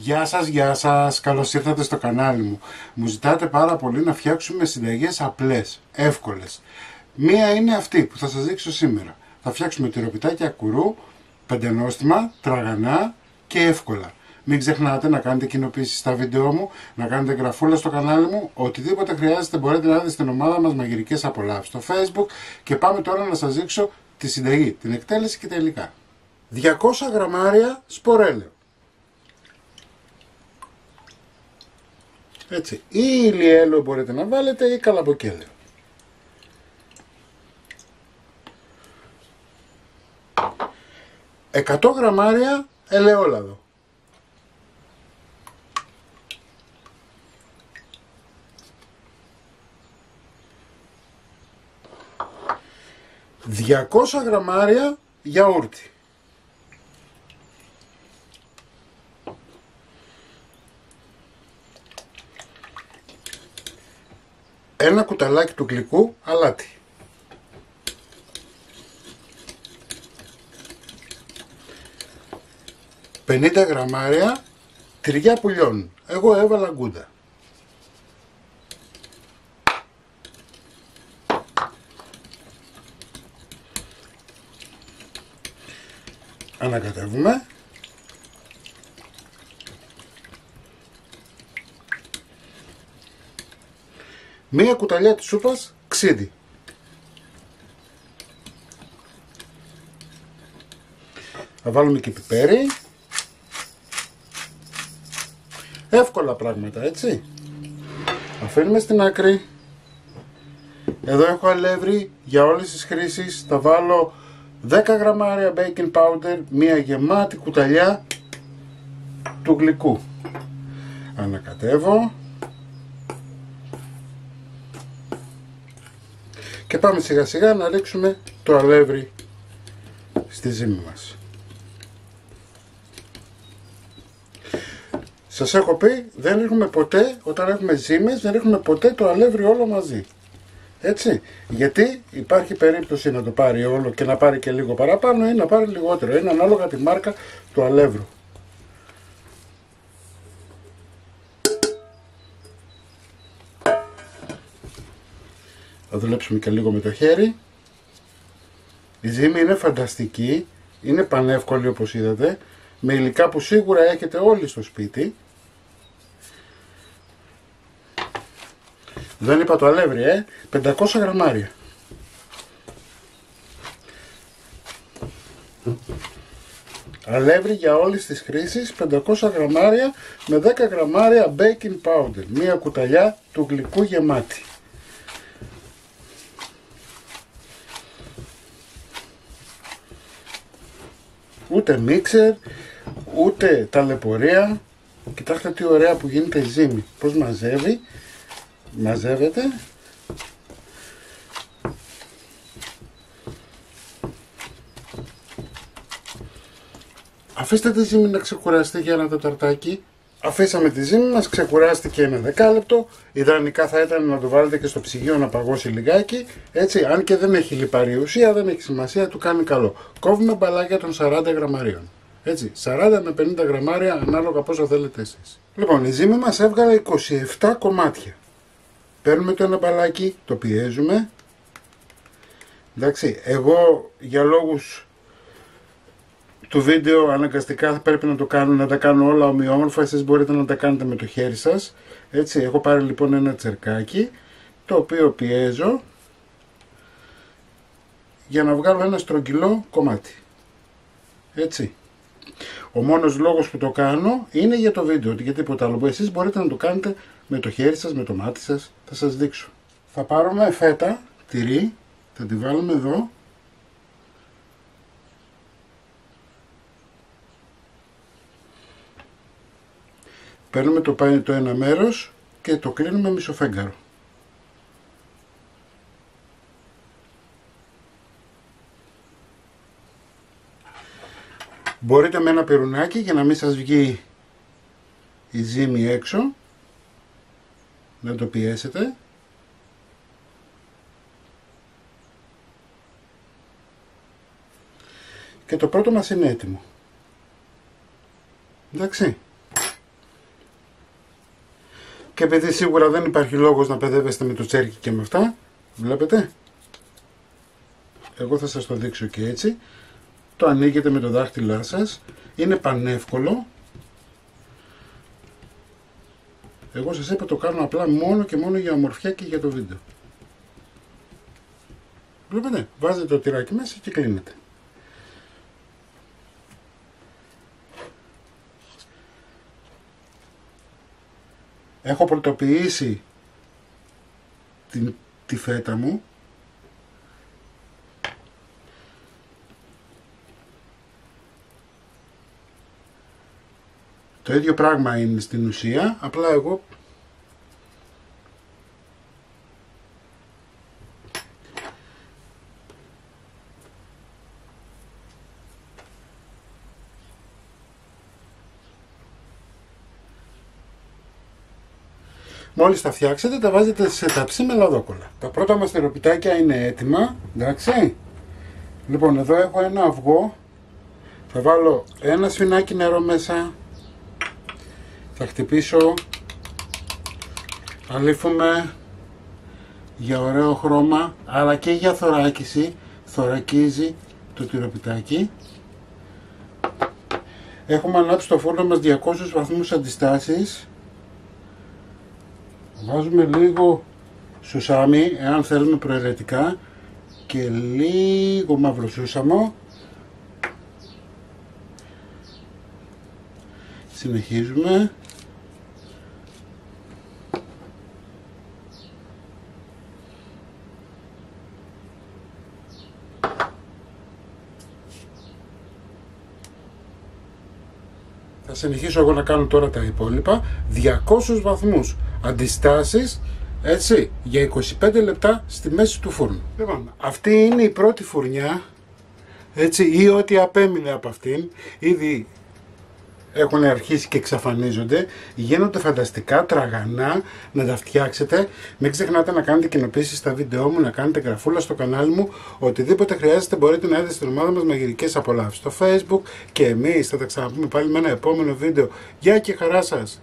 Γεια σας, καλώς ήρθατε στο κανάλι μου. Μου ζητάτε πάρα πολύ να φτιάξουμε συνταγές απλές, εύκολες. Μία είναι αυτή που θα σας δείξω σήμερα. Θα φτιάξουμε τυροπιτάκια κουρού, πεντενόστιμα, τραγανά και εύκολα. Μην ξεχνάτε να κάνετε κοινοποίηση στα βίντεο μου, να κάνετε εγγραφούλα στο κανάλι μου. Οτιδήποτε χρειάζεται μπορείτε να δείτε στην ομάδα μας Μαγειρικές Απολαύσεις στο Facebook. Και πάμε τώρα να σας δείξω τη συνταγή, την εκτέλεση και τα υλικά. 200 γραμμάρια σπορέλαιο. Έτσι, ή ηλιέλαιο μπορείτε να βάλετε ή καλαμποκέλαιο. «100 γραμμάρια ελαιόλαδο. 200 γραμμάρια γιαούρτι. 1 κουταλάκι του γλυκού αλάτι. 50 γραμμάρια τυριά που λιώνουν. Εγώ έβαλα γκούντα. Ανακατεύουμε. Μία κουταλιά της σούπας ξύδι. Θα βάλουμε και πιπέρι. Εύκολα πράγματα, έτσι. Αφήνουμε στην άκρη. Εδώ έχω αλεύρι για όλες τις χρήσεις. Θα βάλω 10 γραμμάρια baking powder, μία γεμάτη κουταλιά του γλυκού. Ανακατεύω. Και πάμε σιγά σιγά να ρίξουμε το αλεύρι στη ζύμη μας. Σας έχω πει, δεν ρίχνουμε ποτέ, όταν έχουμε ζύμες, δεν ρίχνουμε ποτέ το αλεύρι όλο μαζί. Έτσι, γιατί υπάρχει περίπτωση να το πάρει όλο και να πάρει και λίγο παραπάνω ή να πάρει λιγότερο. Είναι ανάλογα τη μάρκα του αλεύρου. Θα δουλέψουμε και λίγο με το χέρι. Η ζύμη είναι φανταστική, είναι πανεύκολη όπως είδατε, με υλικά που σίγουρα έχετε όλοι στο σπίτι. Δεν είπα το αλεύρι, 500 γραμμάρια. Αλεύρι για όλες τις χρήσεις, 500 γραμμάρια με 10 γραμμάρια baking powder, μία κουταλιά του γλυκού γεμάτη. Ούτε μίξερ, ούτε ταλαιπωρία. Κοιτάξτε τι ωραία που γίνεται η ζύμη. Πώς μαζεύει. Μαζεύεται. Αφήστε τη ζύμη να ξεκουραστεί για ένα τεταρτάκι. Αφήσαμε τη ζύμη μας, ξεκουράστηκε ένα δεκάλεπτο. Ιδανικά θα ήταν να το βάλετε και στο ψυγείο να παγώσει λιγάκι. Έτσι, αν και δεν έχει λιπαρή ουσία, δεν έχει σημασία, του κάνει καλό. Κόβουμε μπαλάκια των 40 γραμμαρίων. Έτσι, 40 με 50 γραμμάρια ανάλογα πόσο θέλετε εσείς. Λοιπόν, η ζύμη μας έβγαλε 27 κομμάτια. Παίρνουμε το ένα μπαλάκι, το πιέζουμε. Εντάξει, εγώ για λόγους του βίντεο αναγκαστικά πρέπει να το κάνω, να τα κάνω όλα ομοιόμορφα. Εσείς μπορείτε να τα κάνετε με το χέρι σας. Έτσι, έχω πάρει λοιπόν ένα τσερκάκι, το οποίο πιέζω για να βγάλω ένα στρογγυλό κομμάτι. Έτσι. Ο μόνος λόγος που το κάνω είναι για το βίντεο, για τίποτα άλλο. Εσείς μπορείτε να το κάνετε με το χέρι σας, με το μάτι σας. Θα σας δείξω. Θα πάρουμε φέτα, τυρί, θα τη βάλουμε εδώ. Παίρνουμε το ένα μέρος και το κλείνουμε μισοφέγγαρο. Μπορείτε με ένα πυρουνάκι για να μην σας βγει η ζύμη έξω, να το πιέσετε. Και το πρώτο μας είναι έτοιμο. Εντάξει. Και επειδή σίγουρα δεν υπάρχει λόγος να παιδεύεστε με το τσέρκι και με αυτά, βλέπετε, εγώ θα σας το δείξω και έτσι, το ανοίγετε με το δάχτυλά σας, είναι πανεύκολο. Εγώ σας είπα το κάνω απλά μόνο και μόνο για ομορφιά και για το βίντεο. Βλέπετε, βάζετε το τυράκι μέσα και κλείνετε. Έχω πρωτοποιήσει τη φέτα μου. Το ίδιο πράγμα είναι στην ουσία, απλά εγώ μόλις τα φτιάξετε τα βάζετε σε ταψί με λαδόκολλα. Τα πρώτα μας τυροπιτάκια είναι έτοιμα, εντάξει. Λοιπόν, εδώ έχω ένα αυγό, θα βάλω ένα σφινάκι νερό μέσα, θα χτυπήσω, αλήφουμε για ωραίο χρώμα, αλλά και για θωράκιση, θωρακίζει το τυροπιτάκι. Έχουμε ανάψει το φούρνο μας 200 βαθμούς αντιστάσεις. Βάζουμε λίγο σουσάμι, εάν θέλουμε προαιρετικά, και λίγο μαύρο σούσαμο. Συνεχίζουμε. Θα συνεχίσω εγώ να κάνω τώρα τα υπόλοιπα. 200 βαθμούς αντιστάσεις, έτσι, για 25 λεπτά στη μέση του φούρνου. Λοιπόν, αυτή είναι η πρώτη φουρνιά, έτσι, ή ό,τι απέμεινε από αυτήν. Ήδη έχουν αρχίσει και εξαφανίζονται, γίνονται φανταστικά, τραγανά, να τα φτιάξετε. Μην ξεχνάτε να κάνετε κοινοποίησεις στα βίντεό μου, να κάνετε γραφούλα στο κανάλι μου, οτιδήποτε χρειάζεται μπορείτε να έρθετε στην ομάδα μας Μαγειρικές Απολαύσεις στο Facebook και εμείς θα τα ξαναπούμε πάλι με ένα επόμενο βίντεο. Γεια και χαρά σας!